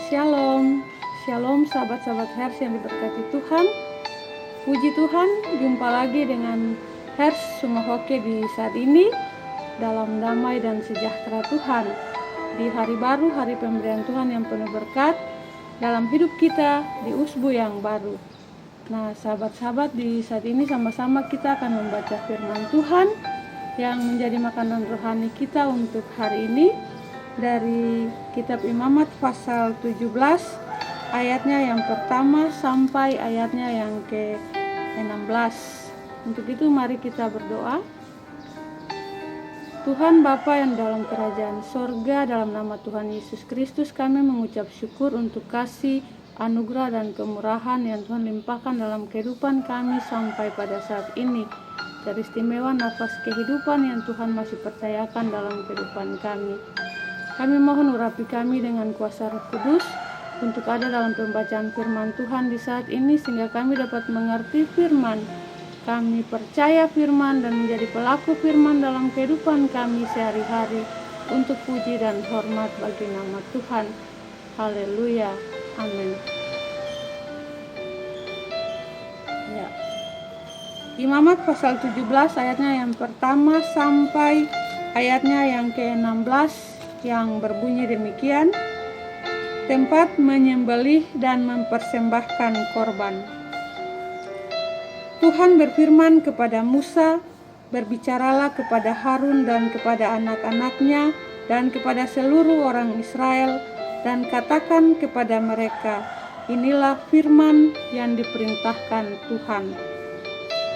Shalom, Shalom sahabat-sahabat Hers yang diberkati Tuhan. Puji Tuhan, jumpa lagi dengan Hers Sumohoke di saat ini dalam damai dan sejahtera Tuhan. Di hari baru, hari pemberian Tuhan yang penuh berkat dalam hidup kita di usbu yang baru. Nah, sahabat-sahabat, di saat ini sama-sama kita akan membaca firman Tuhan yang menjadi makanan rohani kita untuk hari ini dari kitab Imamat pasal 17 ayatnya yang pertama sampai ayatnya yang ke-16. Untuk itu mari kita berdoa. Tuhan Bapa yang dalam kerajaan sorga, dalam nama Tuhan Yesus Kristus kami mengucap syukur untuk kasih, anugerah dan kemurahan yang Tuhan limpahkan dalam kehidupan kami sampai pada saat ini. Teristimewa nafas kehidupan yang Tuhan masih percayakan dalam kehidupan kami. Kami mohon urapi kami dengan kuasa Roh Kudus untuk ada dalam pembacaan firman Tuhan di saat ini sehingga kami dapat mengerti firman. Kami percaya firman dan menjadi pelaku firman dalam kehidupan kami sehari-hari untuk puji dan hormat bagi nama Tuhan. Haleluya. Amin. Ya. Imamat pasal 17 ayatnya yang pertama sampai ayatnya yang ke-16 yang berbunyi demikian. Tempat menyembelih dan mempersembahkan korban. Tuhan berfirman kepada Musa, berbicaralah kepada Harun dan kepada anak-anaknya dan kepada seluruh orang Israel dan katakan kepada mereka, inilah firman yang diperintahkan Tuhan.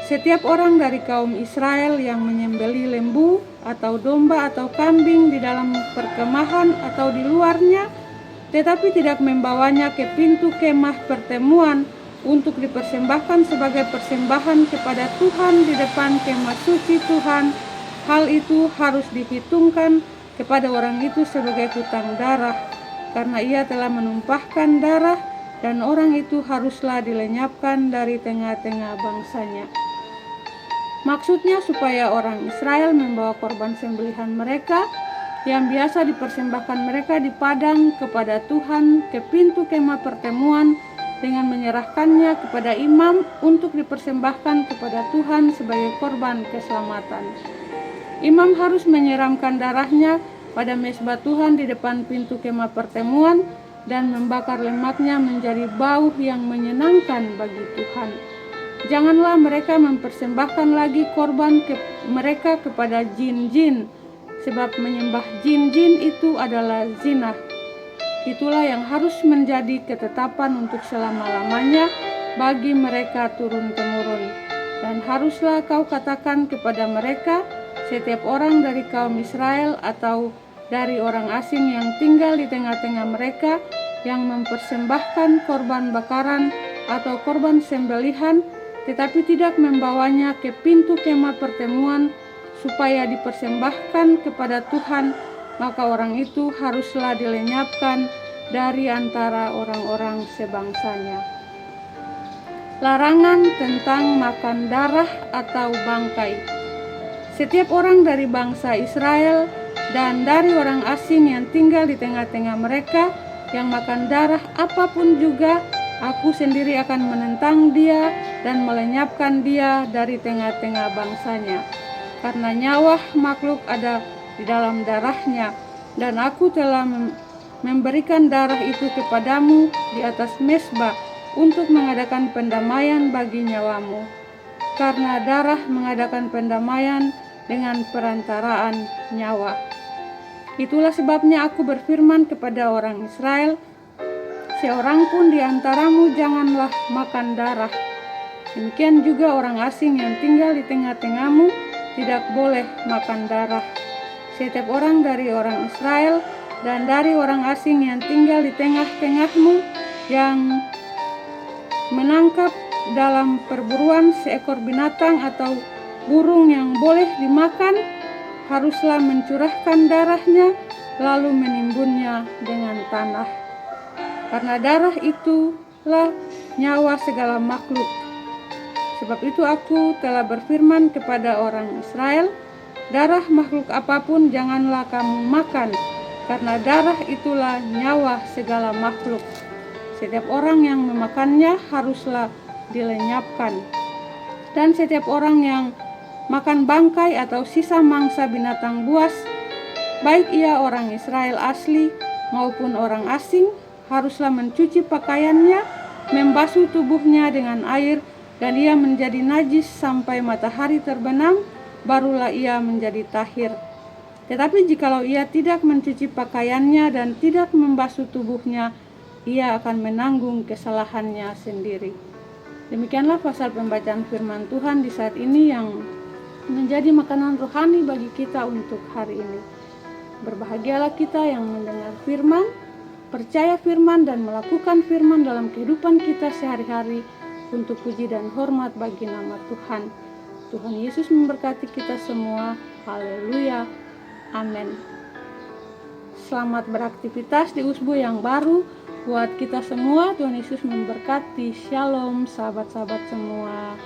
Setiap orang dari kaum Israel yang menyembelih lembu atau domba atau kambing di dalam perkemahan atau di luarnya, tetapi tidak membawanya ke pintu kemah pertemuan untuk dipersembahkan sebagai persembahan kepada Tuhan di depan kemah suci Tuhan, hal itu harus dihitungkan kepada orang itu sebagai hutang darah, karena ia telah menumpahkan darah, dan orang itu haruslah dilenyapkan dari tengah-tengah bangsanya. Maksudnya supaya orang Israel membawa korban sembelihan mereka yang biasa dipersembahkan mereka di padang kepada Tuhan ke pintu kemah pertemuan dengan menyerahkannya kepada imam untuk dipersembahkan kepada Tuhan sebagai korban keselamatan. Imam harus menyiramkan darahnya pada mezbah Tuhan di depan pintu kemah pertemuan dan membakar lemaknya menjadi bau yang menyenangkan bagi Tuhan. Janganlah mereka mempersembahkan lagi korban mereka kepada jin-jin, sebab menyembah jin-jin itu adalah zina. Itulah yang harus menjadi ketetapan untuk selama-lamanya bagi mereka turun-temurun. Dan haruslah kau katakan kepada mereka, setiap orang dari kaum Israel atau dari orang asing yang tinggal di tengah-tengah mereka yang mempersembahkan korban bakaran atau korban sembelihan, tetapi tidak membawanya ke pintu kemah pertemuan supaya dipersembahkan kepada Tuhan, maka orang itu haruslah dilenyapkan dari antara orang-orang sebangsanya. Larangan tentang makan darah atau bangkai. Setiap orang dari bangsa Israel dan dari orang asing yang tinggal di tengah-tengah mereka yang makan darah apapun juga, aku sendiri akan menentang dia dan melenyapkan dia dari tengah-tengah bangsanya. Karena nyawa makhluk ada di dalam darahnya, dan aku telah memberikan darah itu kepadamu di atas mezbah untuk mengadakan pendamaian bagi nyawamu. Karena darah mengadakan pendamaian dengan perantaraan nyawa. Itulah sebabnya aku berfirman kepada orang Israel, seorang pun di antaramu janganlah makan darah. Demikian juga orang asing yang tinggal di tengah-tengahmu tidak boleh makan darah. Setiap orang dari orang Israel dan dari orang asing yang tinggal di tengah-tengahmu yang menangkap dalam perburuan seekor binatang atau burung yang boleh dimakan, haruslah mencurahkan darahnya lalu menimbunnya dengan tanah. Karena darah itulah nyawa segala makhluk. Sebab itu aku telah berfirman kepada orang Israel, darah makhluk apapun janganlah kamu makan, karena darah itulah nyawa segala makhluk. Setiap orang yang memakannya haruslah dilenyapkan. Dan setiap orang yang makan bangkai atau sisa mangsa binatang buas, baik ia orang Israel asli maupun orang asing, haruslah mencuci pakaiannya, membasuh tubuhnya dengan air, dan ia menjadi najis sampai matahari terbenam, barulah ia menjadi tahir. Tetapi jikalau ia tidak mencuci pakaiannya dan tidak membasuh tubuhnya, ia akan menanggung kesalahannya sendiri. Demikianlah pasal pembacaan firman Tuhan di saat ini yang menjadi makanan rohani bagi kita untuk hari ini. Berbahagialah kita yang mendengar firman, percaya firman dan melakukan firman dalam kehidupan kita sehari-hari untuk puji dan hormat bagi nama Tuhan. Tuhan Yesus memberkati kita semua. Haleluya. Amin. Selamat beraktivitas di usbu yang baru buat kita semua. Tuhan Yesus memberkati. Shalom sahabat-sahabat semua.